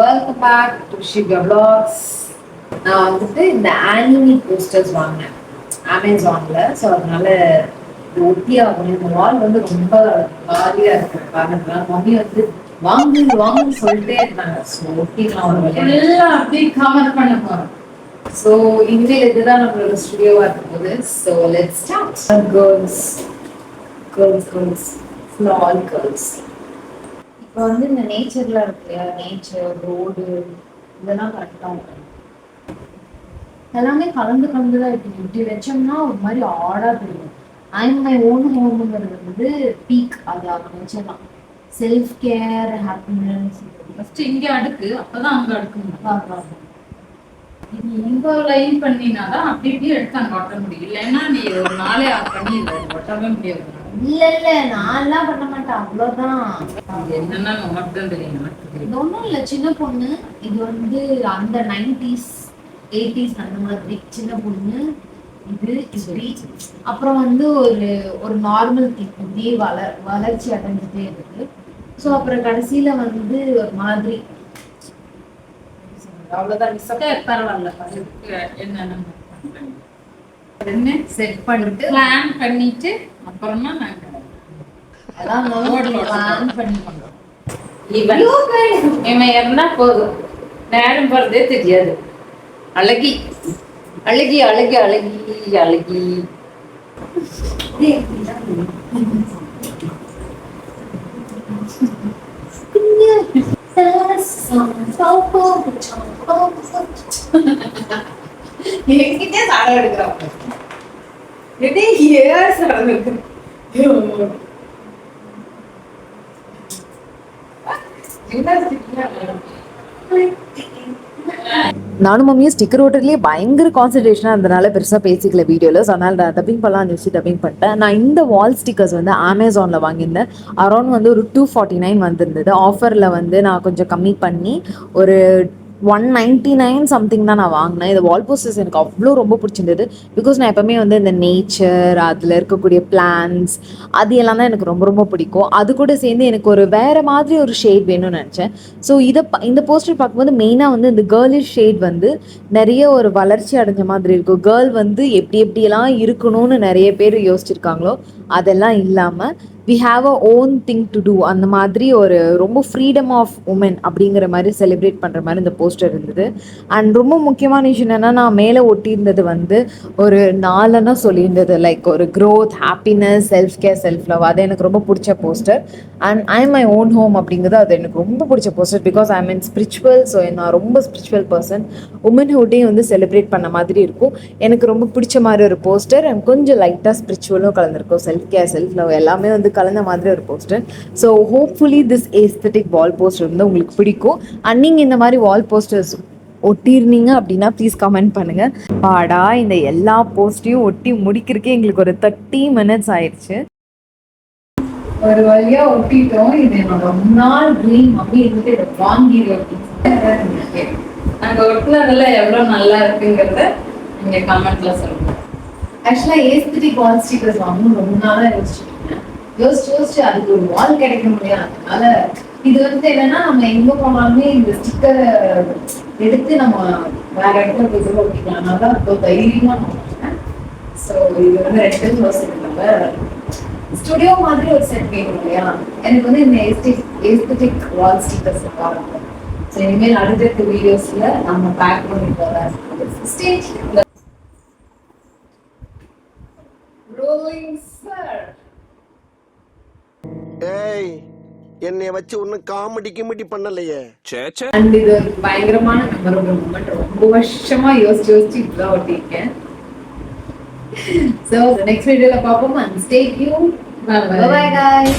Welcome back to Shikha vlogs. நான் வந்துட்டு இந்த ஆனிமி போஸ்டர்ஸ் வாங்கினேன் அமேசான்ல. ஸோ அதனால இது ஒட்டி ஆகணும். இந்த வால் வந்து ரொம்ப காலியா இருக்கு பாருங்க. மம்மி வந்து வாங்குன்னு சொல்லிட்டே இருந்தாங்க. ஸோ ஒட்டிக்கலாம் ஒரு வழியா அப்படியே கவர் பண்ண போறோம். ஸோ இனிமேல் இதுதான் நம்மளோட ஸ்டுடியோவா இருக்கும் போது. So let's start. Girls all girls. இப்போ வந்து இந்த நேச்சர்ல இருக்கு இல்லையா, நேச்சர் ரோடு இதெல்லாம் கரெக்டாக எல்லாமே கலந்துதான் இருக்கு. இப்படி வச்சோம்னா ஒரு மாதிரி ஆடா தெரியும். மை ஓன் ஹோம்ங்கிறது வந்து பீக். அது வச்சலாம் செல்ஃப் கேர் ஹாப்பினஸ். ஃபர்ஸ்ட் இங்க அடுக்கு, அப்பதான் அங்க அடுக்கணும். நீ இங்க லைன் பண்ணினாதான் அப்படி இப்படி எடுத்து அங்க ஒட்ட முடியும். இல்லைன்னா நீ ஒரு நாளே பண்ணி ஒட்டவே முடியாது. இல்ல நான் எல்லாம் பண்ண மாட்டேன். அவ்வளவுதான். என்னன்னா நமக்கு தான் தெரியும். இது ஒண்ணும் இல்ல, சின்ன பொண்ணு. இது வந்து அந்த 90s 80s அந்த மாதிரி சின்ன பொண்ணு. இது இப்படி அப்புறம் வந்து ஒரு நார்மல் இப்படியே வளர்ச்சி அடைஞ்சிட்டே இருக்கு. ஸோ அப்புறம் கடைசியில வந்து ஒரு மாதிரி அவ்வளவுதான். பரவாயில்ல, என்ன செட் பண்ணிட்டு பிளான் பண்ணிட்டு அப்புறமா நாங்க அதான் பிளான் பண்ணி பண்றோம். இவன் இருந்தா போதும், நேரம் போறதே தெரியாது. அழகி அழகி அழகி அழகி அழகி. என்கிட்ட சாடம் எடுக்கிறாங்க. சாடம் இருக்கு. நானும் மம்மியும் ஸ்டிக்கர் ஓட்டர்லேயே பயங்கர கான்சன்ட்ரேஷனாக இருந்தனால பெருசாக பேசிக்கல வீடியோவில். ஸோ அதனால் நான் டப்பிங் பண்ணலாம் நினச்சி டப்பிங் பண்ணிட்டேன். நான் இந்த வால் ஸ்டிக்கர்ஸ் வந்து அமேசானில் வாங்கியிருந்தேன். அரௌண்ட் வந்து ஒரு 249 வந்திருந்தது. ஆஃபரில் வந்து நான் கொஞ்சம் கம்மி பண்ணி ஒரு 199 சம்திங் தான் நான் வாங்கினேன். இந்த வால் போஸ்டர்ஸ் எனக்கு அவ்வளோ ரொம்ப பிடிச்சிருந்தது. பிகாஸ் நான் எப்போவுமே வந்து இந்த நேச்சர், அதில் இருக்கக்கூடிய பிளான்ஸ், அது எல்லாம் தான் எனக்கு ரொம்ப ரொம்ப பிடிக்கும். அது கூட சேர்ந்து எனக்கு ஒரு வேறு மாதிரி ஒரு ஷேட் வேணும்னு நினச்சேன். ஸோ இந்த போஸ்டர் பார்க்கும்போது மெயினாக வந்து இந்த கேர்ளிஷ் ஷேட் வந்து நிறைய ஒரு வளர்ச்சி அடைஞ்ச மாதிரி இருக்கும். கேர்ள் வந்து எப்படியெல்லாம் இருக்கணும்னு நிறைய பேர் யோசிச்சிருக்காங்களோ அதெல்லாம் இல்லாமல் we have a own thing to do, அந்த மாதிரி ஒரு ரொம்ப ஃப்ரீடம் ஆஃப் உமன் அப்படிங்கிற மாதிரி செலிப்ரேட் பண்ணுற மாதிரி இந்த போஸ்டர் இருந்தது. அண்ட் ரொம்ப முக்கியமான விஷயம் என்னென்னா, நான் மேலே ஒட்டியிருந்தது வந்து ஒரு 4 சொல்லியிருந்தது. லைக் ஒரு growth, happiness, self care, self love. அது எனக்கு ரொம்ப பிடிச்ச poster. And I my own home அப்படிங்கிறது அது எனக்கு ரொம்ப பிடிச்ச poster. Because I mean spiritual. So நான் ரொம்ப ஸ்பிரிச்சுவல் பர்சன். உமன்ஹுட்டையும் வந்து செலிப்ரேட் பண்ண மாதிரி இருக்கும். எனக்கு ரொம்ப பிடிச்ச மாதிரி ஒரு போஸ்டர். அண்ட் கொஞ்சம் லைட்டாக ஸ்பிரிச்சுவலும் கலந்துருக்கும். செல்ஃப் கேர், செல்ஃப் லவ் எல்லாமே வந்து கலந்த மாதிரி ஒரு poster. So hopefully this aesthetic wall poster வந்து உங்களுக்கு பிடிக்கும். அண்ட் நீங்கள் இந்த மாதிரி வால் போஸ்டர்ஸ் ஒட்டியிருந்தீங்க அப்படின்னா ப்ளீஸ் கமெண்ட் பண்ணுங்க. பாடா இந்த எல்லா போஸ்டையும் ஒட்டி முடிக்கிறதுக்கே எங்களுக்கு ஒரு 30 minutes ஆயிடுச்சு. ஒரு வழியா ஒட்டிட்டோம். இது என்னோட முன்னாள் ட்ரீம். மம்மி இருந்துட்டு இதை வாங்கிடு அப்படின்னு நாங்க ஒட்டுனதுல எவ்வளவு நல்லா இருக்குங்கிறத நீங்க கமெண்ட்ல சொல்லுங்க. ஆக்சுவலா ஏஸ்தட்டிக் வால் ஸ்டிக்கர்ஸ் வாங்கணும் ரொம்ப நாளா யோசிச்சு அதுக்கு ஒரு வால் கிடைக்க முடியாது. அதனால இது வந்து என்னன்னா, நம்ம எங்க போனாலுமே இந்த ஸ்டிக்கரை எடுத்து நம்ம வேற இடத்துல போய் ஒட்டிக்கலாம். அதனால இப்போ தைரியமா நான் ஸோ இது வந்து 2 யோசிக்கிறப்ப ஸ்டுடியோ மாதிரி ஒரு செட் வேணும் இல்லையா. எனக்கு வந்து இந்த ஏஸ்தட்டிக் வால் ஸ்டிக்கர்ஸ் பார்க்கணும். ஸோ இனிமேல் அடுத்த வீடியோஸ்ல நம்ம பேக் பண்ணி போறேன். ஏய், என்னைய வச்சு ஒன்னும் காமெடி பண்ணலையே. அண்ட் இது ஒரு பயங்கரமான மெமரபிள் மூமெண்ட். ரொம்ப வருஷமா யோசிச்சு இப்பதான் ஒட்டிருக்கேன். So the next video la paapom and stay tuned. Bye bye guys.